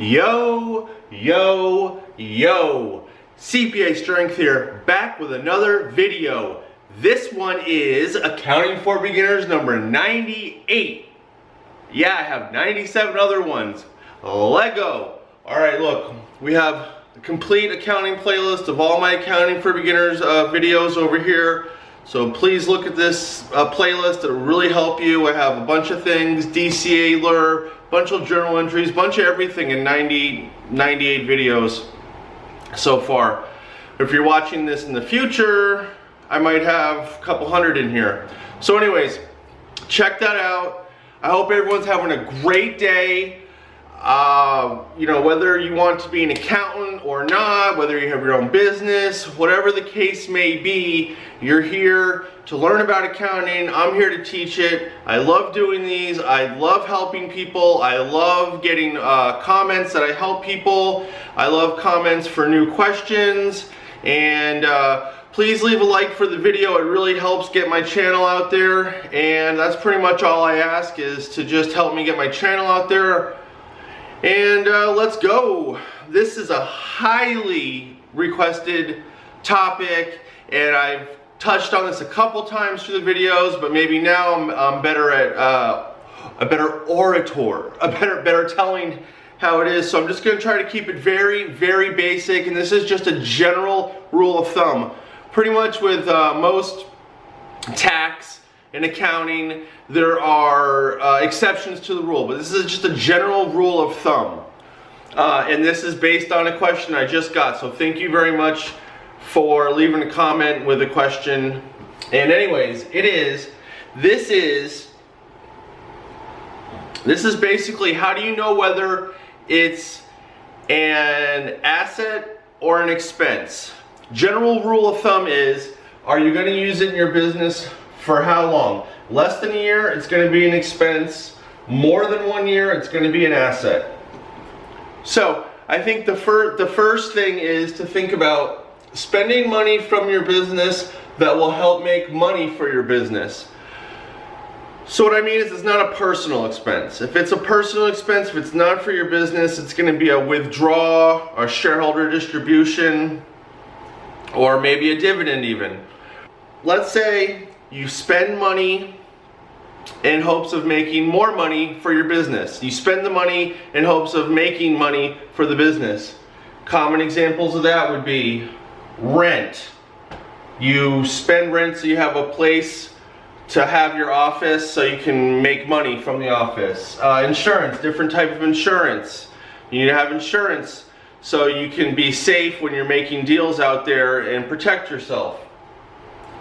Yo, yo, yo. CPA Strength here, back with another video. This one is Accounting for Beginners number 98. Yeah, I have 97 other ones. Let go. Alright, look, we have a complete accounting playlist of all my Accounting for Beginners videos over here. So please look at this playlist. It'll really help you. I have a bunch of things, DCA, bunch of journal entries, bunch of everything in 98 videos so far. If you're watching this in the future, I might have a couple hundred in here. So anyways, check that out. I hope everyone's having a great day. You know, whether you want to be an accountant or not, whether you have your own business, whatever the case may be, you're here to learn about accounting. I'm here to teach it. I love doing these. I love helping people. I love getting comments that I help people. I love comments for new questions. And please leave a like for the video. It really helps get my channel out there. And that's pretty much all I ask, is to just help me get my channel out there. And let's go. This is a highly requested topic, and I've touched on this a couple times through the videos, but maybe now I'm better at a better orator, better telling how it is. So I'm just going to try to keep it very, very basic, and this is just a general rule of thumb. Pretty much with most tax and accounting, there are exceptions to the rule, but this is just a general rule of thumb. And this is based on a question I just got, so thank you very much for leaving a comment with a question. And anyways, this is basically, how do you know whether it's an asset or an expense? General rule of thumb is, are you going to use it in your business for how long? Less than a year, it's going to be an expense. More than 1 year, it's going to be an asset. So I think the first thing is to think about spending money from your business that will help make money for your business. So what I mean is, it's not a personal expense. If it's a personal expense, if it's not for your business, it's going to be a withdrawal, a shareholder distribution, or maybe a dividend even. Let's say you spend money in hopes of making more money for your business. You spend the money in hopes of making money for the business. Common examples of that would be rent. You spend rent so you have a place to have your office so you can make money from the office. Insurance, different type of insurance. You need to have insurance so you can be safe when you're making deals out there and protect yourself.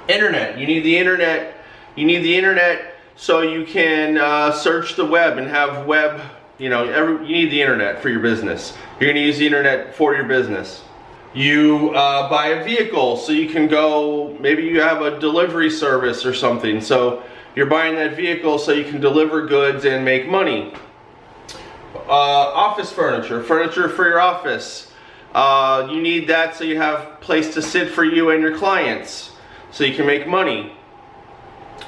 Internet, you need the internet. You need the internet so you can search the web and have web, you need the internet for your business. You're going to use the internet for your business. You buy a vehicle so you can go, maybe you have a delivery service or something, so you're buying that vehicle so you can deliver goods and make money. Office furniture for your office. You need that so you have a place to sit for you and your clients, so you can make money.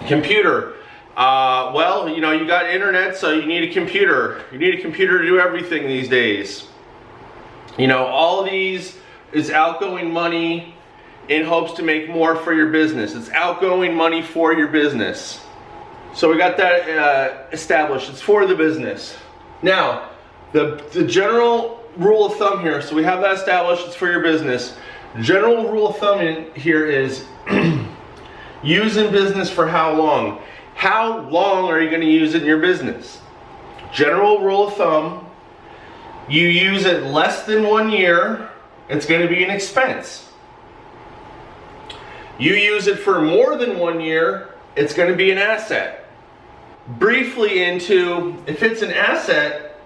Computer. Well, you got internet, so you need a computer. You need a computer to do everything these days. All of these is outgoing money in hopes to make more for your business. It's outgoing money for your business. So we got that established. It's for the business. Now, the general rule of thumb here, so we have that established, it's for your business. General rule of thumb in here is use in business for how long? How long are you going to use it in your business? General rule of thumb, you use it less than 1 year, it's going to be an expense. You use it for more than 1 year, it's going to be an asset. Briefly into, if it's an asset,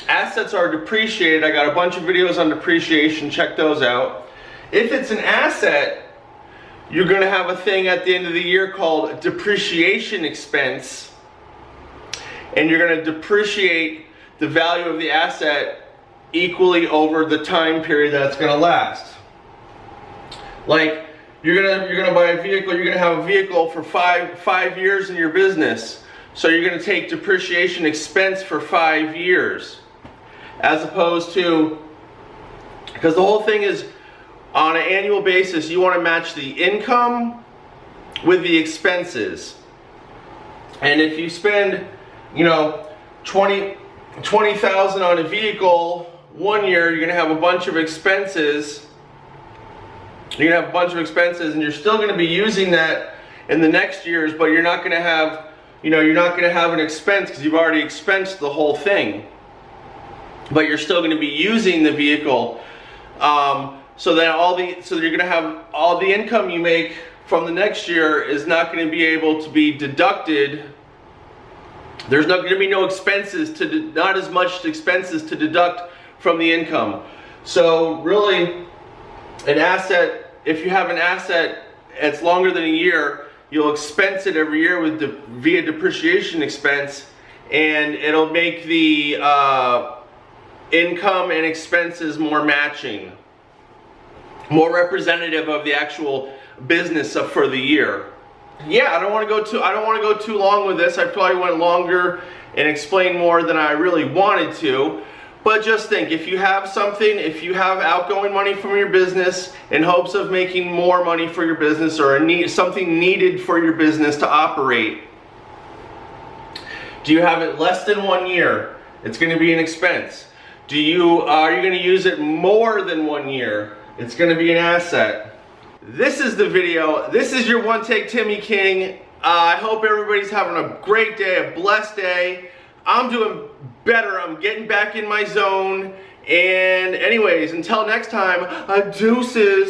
assets are depreciated. I got a bunch of videos on depreciation, check those out. If it's an asset, you're going to have a thing at the end of the year called Depreciation Expense, and you're going to depreciate the value of the asset equally over the time period that it's going to last. Like, you're gonna buy a vehicle, you're gonna have a vehicle for five years in your business, so you're going to take depreciation expense for 5 years. as opposed to, because the whole thing is on an annual basis, you want to match the income with the expenses. And if you spend, you know, $20,000 on a vehicle one year, you're going to have a bunch of expenses. You're going to have a bunch of expenses, and you're still going to be using that in the next years, but you're not going to have, you know, you're not going to have an expense because you've already expensed the whole thing. But you're still going to be using the vehicle, so you're going to have all the income you make from the next year is not going to be able to be deducted. There's not going to be no expenses not as much expenses to deduct from the income. So really, an asset, if you have an asset that's longer than a year, you'll expense it every year via depreciation expense, and it'll make the income and expenses more matching, more representative of the actual business for the year. Yeah, I don't want to go too long with this. I probably went longer and explained more than I really wanted to. But just think, if you have outgoing money from your business in hopes of making more money for your business, or something needed for your business to operate, do you have it less than 1 year? It's going to be an expense. Are you going to use it more than 1 year? It's going to be an asset. This is the video. This is your One Take Timmy King. I hope everybody's having a great day, a blessed day. I'm doing better. I'm getting back in my zone. And anyways, until next time, deuces.